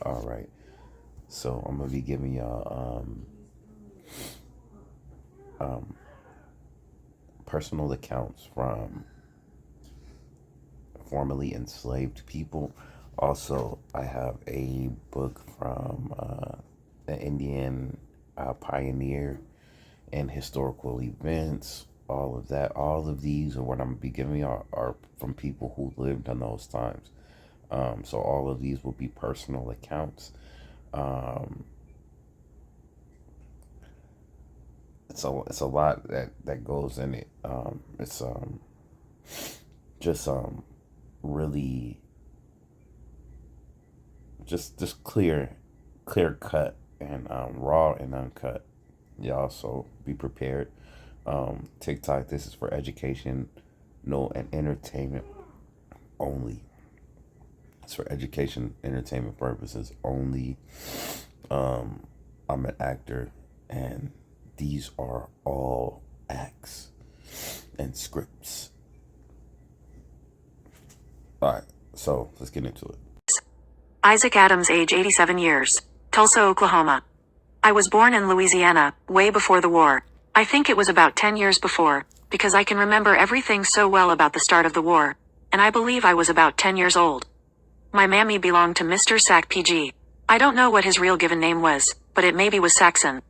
All right. So I'm gonna be giving y'all personal accounts from formerly enslaved people. Also, I have a book from the Indian pioneer and historical events. All of that, all of these, are what I'm gonna be giving y'all are from people who lived in those times. So all of these will be personal accounts. Um, it's a lot that goes in it. It's just really just clear cut and raw and uncut. Y'all, so be prepared. TikTok, this is for education, no, and entertainment only. It's for education, entertainment purposes only. I'm an actor, and these are all acts and scripts. All right, so let's get into it. Isaac Adams, age 87 years. Tulsa, Oklahoma. I was born in Louisiana, way before the war. I think it was about 10 years before, because I can remember everything so well about the start of the war, and I believe I was about 10 years old. My mammy belonged to Mr. Sack PG. I don't know what his real given name was, but it maybe was Saxon.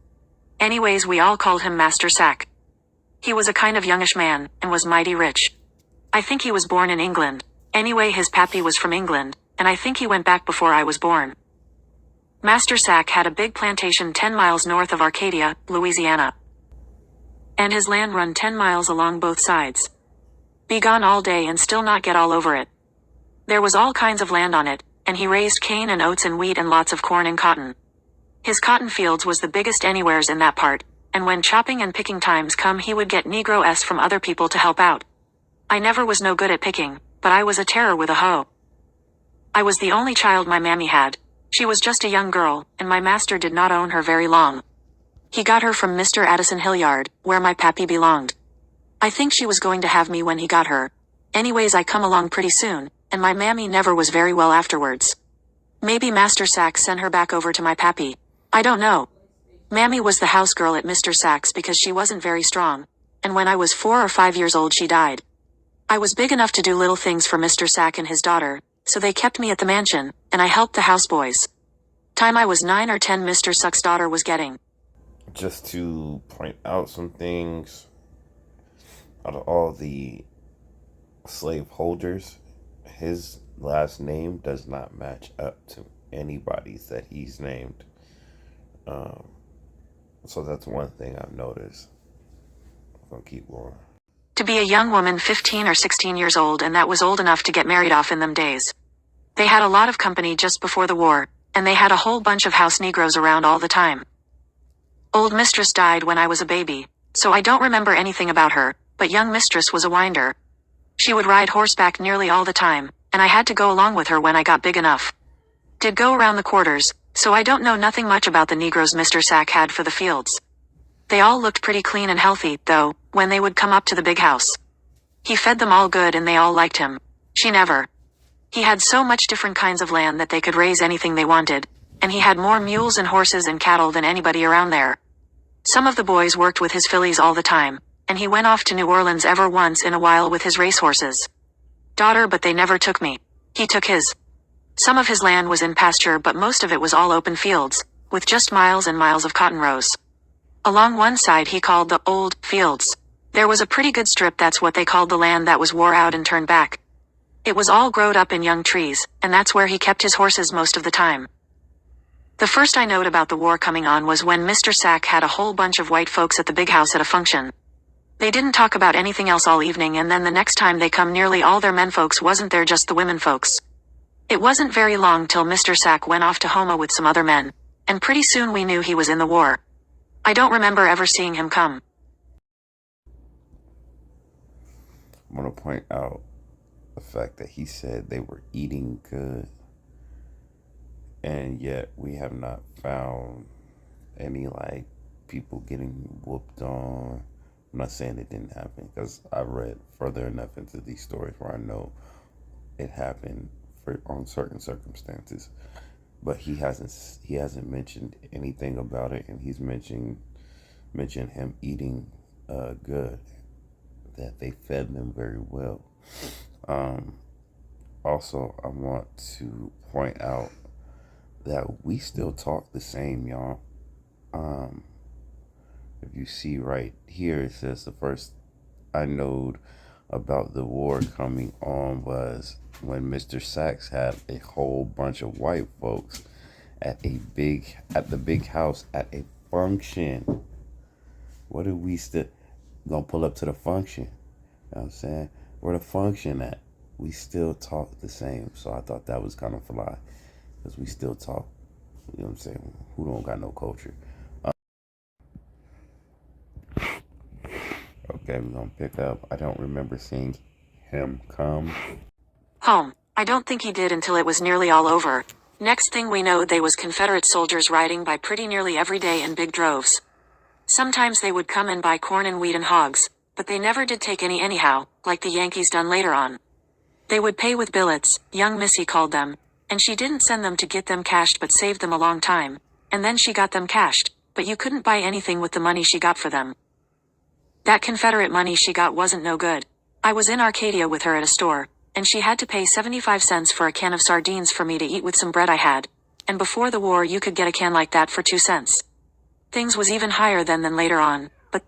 Anyways, we all called him Master Sack. He was a kind of youngish man, and was mighty rich. I think he was born in England. Anyway, his pappy was from England, and I think he went back before I was born. Master Sack had a big plantation 10 miles north of Arcadia, Louisiana. And his land run 10 miles along both sides. Be gone all day and still not get all over it. There was all kinds of land on it, and he raised cane and oats and wheat and lots of corn and cotton. His cotton fields was the biggest anywheres in that part, and when chopping and picking times come he would get Negro-s from other people to help out. I never was no good at picking, but I was a terror with a hoe. I was the only child my mammy had. She was just a young girl, and my master did not own her very long. He got her from Mr. Addison Hilliard, where my pappy belonged. I think she was going to have me when he got her. Anyways, I come along pretty soon, and my mammy never was very well afterwards. Maybe Master Sax sent her back over to my pappy. I don't know. Mammy was the house girl at Mr. Sax because she wasn't very strong, and when I was 4 or 5 years old she died. I was big enough to do little things for Mr. Sack and his daughter, so they kept me at the mansion, and I helped the houseboys. Time I was 9 or 10, Mr. Suck's daughter was getting. Just to point out some things, out of all the slaveholders, his last name does not match up to anybody's that he's named. Um, so that's one thing I've noticed. I'm gonna keep going. To be a young woman 15 or 16 years old, and that was old enough to get married off in them days. They had a lot of company just before the war, and they had a whole bunch of house Negroes around all the time. Old Mistress died when I was a baby, so I don't remember anything about her, but young Mistress was a winder. She would ride horseback nearly all the time, and I had to go along with her when I got big enough. Did go around the quarters, so I don't know nothing much about the Negroes Mr. Sack had for the fields. They all looked pretty clean and healthy, though, when they would come up to the big house. He fed them all good and they all liked him. She never. He had so much different kinds of land that they could raise anything they wanted, and he had more mules and horses and cattle than anybody around there. Some of the boys worked with his fillies all the time, and he went off to New Orleans ever once in a while with his racehorses. Daughter, but they never took me. He took his. Some of his land was in pasture, but most of it was all open fields, with just miles and miles of cotton rows. Along one side he called the old fields. There was a pretty good strip, that's what they called the land that was wore out and turned back. It was all growed up in young trees, and that's where he kept his horses most of the time. The first I knowed about the war coming on was when Mr. Sack had a whole bunch of white folks at the big house at a function. They didn't talk about anything else all evening, and then the next time they come nearly all their men folks wasn't there, just the women folks. It wasn't very long till Mr. Sack went off to Homa with some other men, and pretty soon we knew he was in the war. I don't remember ever seeing him come. I'm gonna point out the fact that he said they were eating good, and yet we have not found any like people getting whooped on. I'm not saying it didn't happen because I read further enough into these stories where I know it happened for on certain circumstances. but he hasn't mentioned anything about it, and he's mentioned him eating good, that they fed them very well. Um, Also, I want to point out that we still talk the same, y'all. Um, if you see right here, it says the first I knowed about the war coming on was when Mr. Sachs had a whole bunch of white folks at the big house at a function. What did we still gonna pull up to the function? You know what I'm saying? Where the function at? We still talk the same. So I thought that was kind of fly. Because we still talk. You know what I'm saying? Who don't got no culture? Okay, we're gonna pick up. I don't remember seeing him come. Home. I don't think he did until it was nearly all over. Next thing we know, they was Confederate soldiers riding by pretty nearly every day in big droves. Sometimes they would come and buy corn and wheat and hogs, but they never did take any anyhow, like the Yankees done later on. They would pay with billets, young Missy called them, and she didn't send them to get them cashed but saved them a long time, and then she got them cashed, but you couldn't buy anything with the money she got for them. That Confederate money she got wasn't no good. I was in Arcadia with her at a store, and she had to pay 75 cents for a can of sardines for me to eat with some bread I had, and before the war you could get a can like that for 2 cents. Things was even higher then than later on, but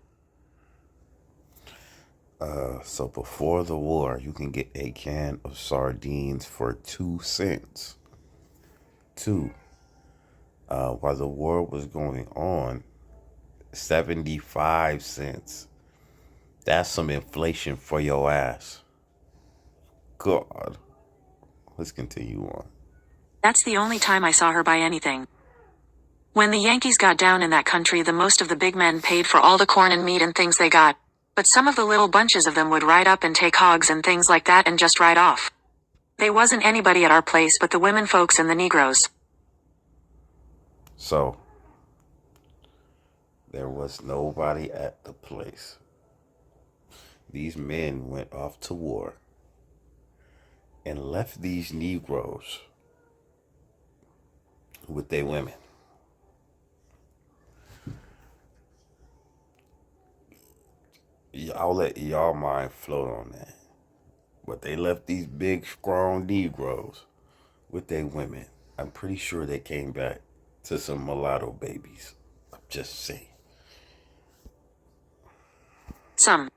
So before the war, you can get a can of sardines for 2 cents. Two. While the war was going on, 75 cents. That's some inflation for your ass. God. Let's continue on. that's the only time I saw her buy anything. When the Yankees got down in that country, the most of the big men paid for all the corn and meat and things they got, but some of the little bunches of them would ride up and take hogs and things like that and just ride off. They wasn't anybody at our place but the women folks and the Negroes. So, there was nobody at the place. These men went off to war and left these Negroes with their women. I'll let y'all mind float on that. But they left these big, strong Negroes with their women. I'm pretty sure they came back to some mulatto babies. I'm just saying. Some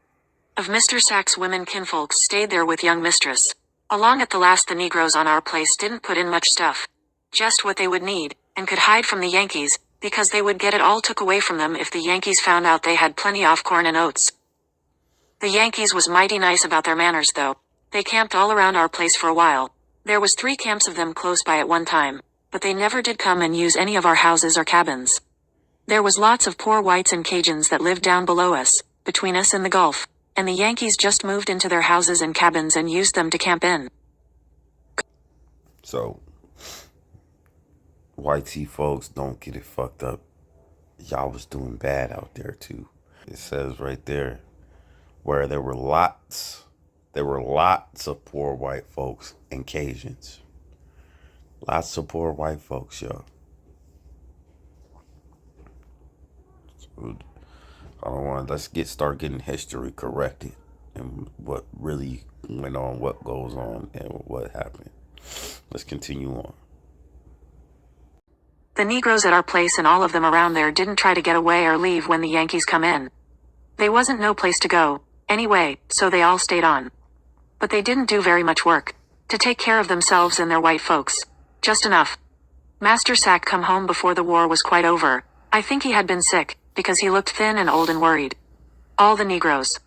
of Mr. Sachs' women kinfolks stayed there with young mistress. Along at the last, the Negroes on our place didn't put in much stuff. Just what they would need, and could hide from the Yankees, because they would get it all took away from them if the Yankees found out they had plenty of corn and oats. The Yankees was mighty nice about their manners though. They camped all around our place for a while. There was 3 camps of them close by at one time, but they never did come and use any of our houses or cabins. There was lots of poor whites and Cajuns that lived down below us, between us and the Gulf, and the Yankees just moved into their houses and cabins and used them to camp in. So, white tea folks, don't get it fucked up. Y'all was doing bad out there too. It says right there where there were lots of poor white folks and Cajuns. Lots of poor white folks, y'all. So, I don't want. Start getting history corrected and what really went on, what goes on, and what happened. Let's continue on. The Negroes at our place and all of them around there didn't try to get away or leave when the Yankees come in. They wasn't no place to go, anyway, so they all stayed on. But they didn't do very much work to take care of themselves and their white folks. Just enough. Master Sack come home before the war was quite over. I think he had been sick, because he looked thin and old and worried. All the Negroes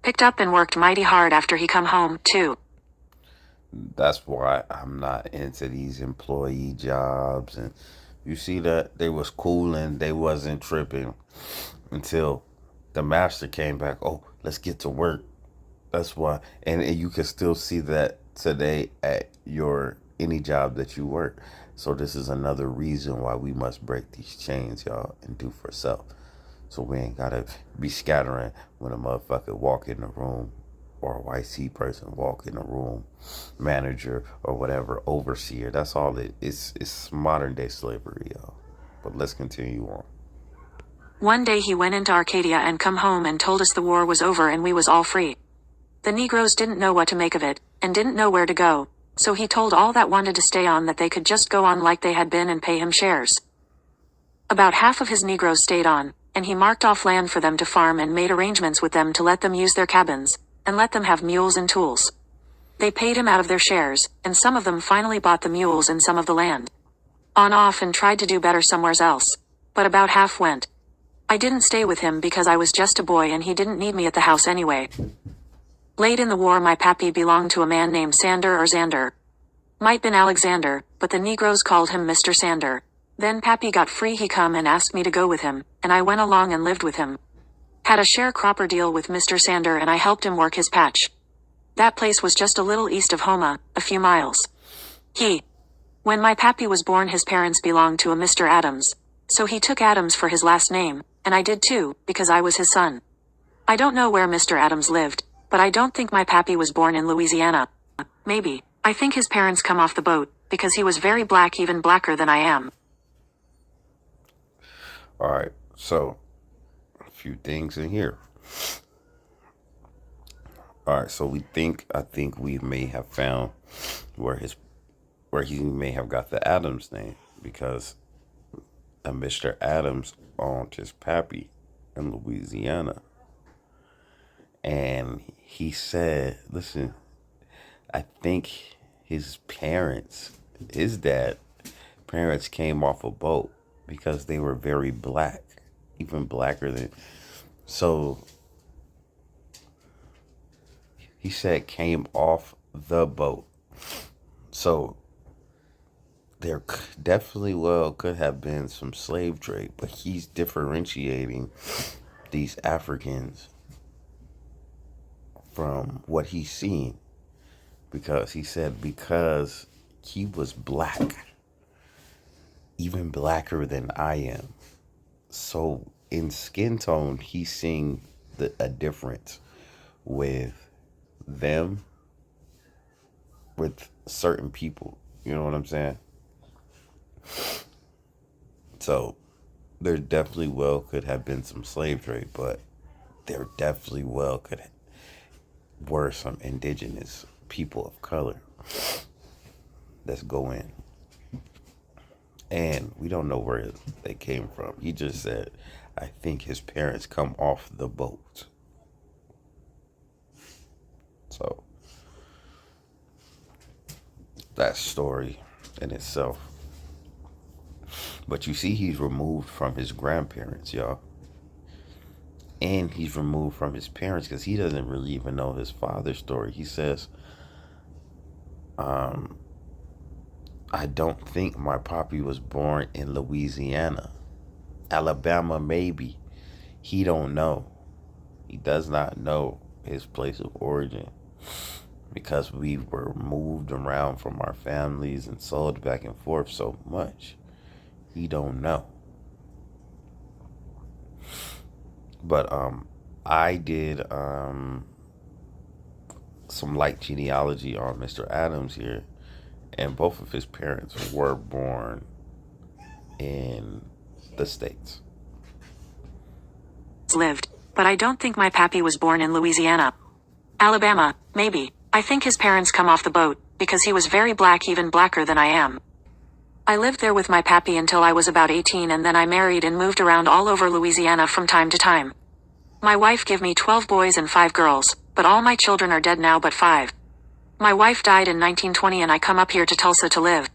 picked up and worked mighty hard after he come home, too. That's why I'm not into these employee jobs. And you see that they was cool and they wasn't tripping until the master came back. Oh, let's get to work. That's why. And you can still see that today at any job that you work. So this is another reason why we must break these chains, y'all, and do for self. So we ain't gotta be scattering when a motherfucker walk in the room or a white C person walk in a room, manager or whatever, overseer. That's all it's modern day slavery, y'all. But let's continue on. One day he went into Arcadia and come home and told us the war was over and we was all free. The Negroes didn't know what to make of it, and didn't know where to go, so he told all that wanted to stay on that they could just go on like they had been and pay him shares. About half of his Negroes stayed on, and he marked off land for them to farm and made arrangements with them to let them use their cabins, and let them have mules and tools. They paid him out of their shares, and some of them finally bought the mules and some of the land. On off and tried to do better somewheres else, but about half went. I didn't stay with him because I was just a boy and he didn't need me at the house anyway. Late in the war my pappy belonged to a man named Sander or Xander. Might been Alexander, but the Negroes called him Mr. Sander. Then pappy got free he come and asked me to go with him, and I went along and lived with him. Had a sharecropper deal with Mr. Sander and I helped him work his patch. That place was just a little east of Homa, a few miles. When my pappy was born his parents belonged to a Mr. Adams, so he took Adams for his last name, and I did too, because I was his son. I don't know where Mr. Adams lived, but I don't think my pappy was born in Louisiana. Maybe. I think his parents come off the boat, because he was very black, even blacker than I am. Alright, so a few things in here. Alright, so I think we may have found where he may have got the Adams name, because Mr. Adams owned his pappy in Louisiana. And he said, listen, I think his dad parents came off a boat because they were very black, even blacker than, so he said came off the boat. So there definitely could have been some slave trade, but he's differentiating these Africans from what he's seen, because he said because he was black, even blacker than I am. So in skin tone, he's seeing a difference with them, with certain people. You know what I'm saying? So there definitely could have been some slave trade, but there definitely were some indigenous people of color that's going. And we don't know where they came from. He just said, I think his parents come off the boat. So that story in itself. But you see, he's removed from his grandparents, y'all. And he's removed from his parents because he doesn't really even know his father's story. He says, I don't think my papi was born in Louisiana. Alabama, maybe. He don't know. He does not know his place of origin, because we were moved around from our families and sold back and forth so much. He don't know. But I did some light genealogy on Mr. Adams here, and both of his parents were born in the States. Lived, but I don't think my pappy was born in Louisiana. Alabama, maybe. I think his parents come off the boat, because he was very black, even blacker than I am. I lived there with my pappy until I was about 18, and then I married and moved around all over Louisiana from time to time. My wife gave me 12 boys and 5 girls, but all my children are dead now but 5. My wife died in 1920 and I come up here to Tulsa to live.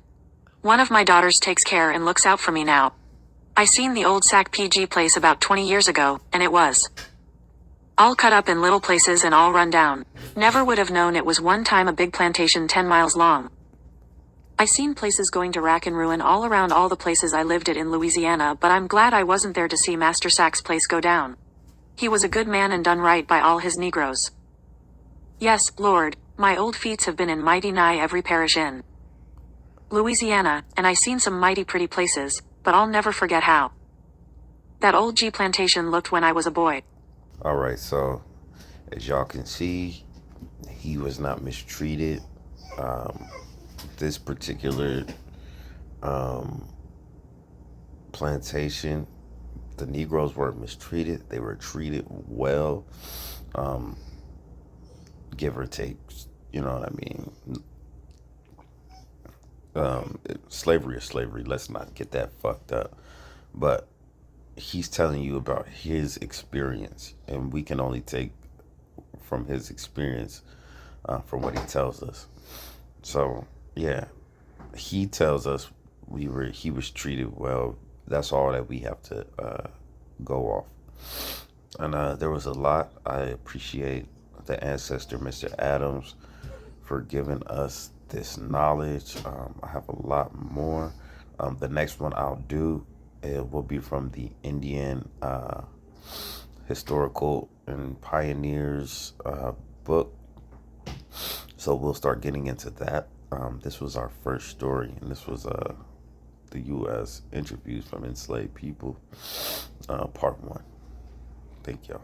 One of my daughters takes care and looks out for me now. I seen the old Sac PG place about 20 years ago, and it was all cut up in little places and all run down. Never would have known it was one time a big plantation 10 miles long. I seen places going to rack and ruin all around all the places I lived at in Louisiana, but I'm glad I wasn't there to see Master Sac's place go down. He was a good man and done right by all his Negroes. Yes, Lord, my old feets have been in mighty nigh every parish in Louisiana, and I seen some mighty pretty places, but I'll never forget how that old G plantation looked when I was a boy. All right, so as y'all can see, he was not mistreated. This particular plantation, the Negroes weren't mistreated. They were treated well, give or take. You know what I mean? Slavery is slavery. Let's not get that fucked up. But he's telling you about his experience, and we can only take from his experience, from what he tells us. So yeah, he tells us he was treated well. That's all that we have to go off. And there was a lot. I appreciate the ancestor, Mr. Adams, for giving us this knowledge. I have a lot more. The next one I'll do, it will be from the Indian Historical and Pioneers book. So we'll start getting into that. This was our first story, and this was the U.S. interviews from enslaved people, part one. Thank y'all.